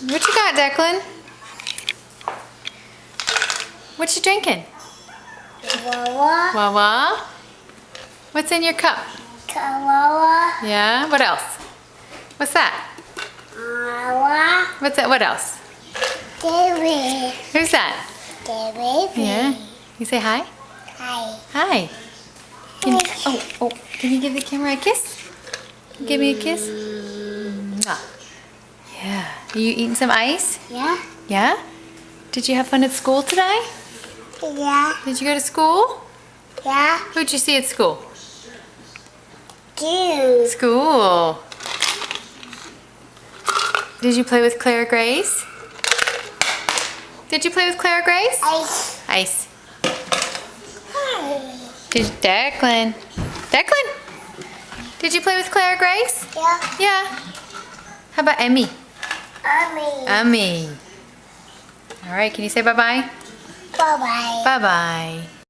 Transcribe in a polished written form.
What you got, Declan? What you drinking? Wawa. Wawa? What's in your cup? Wawa. Yeah, what else? What's that? Wawa. What's that? What else? Baby. Who's that? Baby. Yeah. You say hi? Hi. Hi. Can you give the camera a kiss? Give me a kiss. Mwah. Yeah. Are you eating some ice? Yeah. Yeah? Did you have fun at school today? Yeah. Did you go to school? Yeah. Who'd you see at school? Juice. School. Did you play with Clara Grace? Did you play with Clara Grace? Ice. Ice. Hi. Did Declan? Declan? Did you play with Clara Grace? Yeah. Yeah. How about Emmy? Mommy. Emmy. All right, can you say bye-bye? Bye-bye. Bye-bye.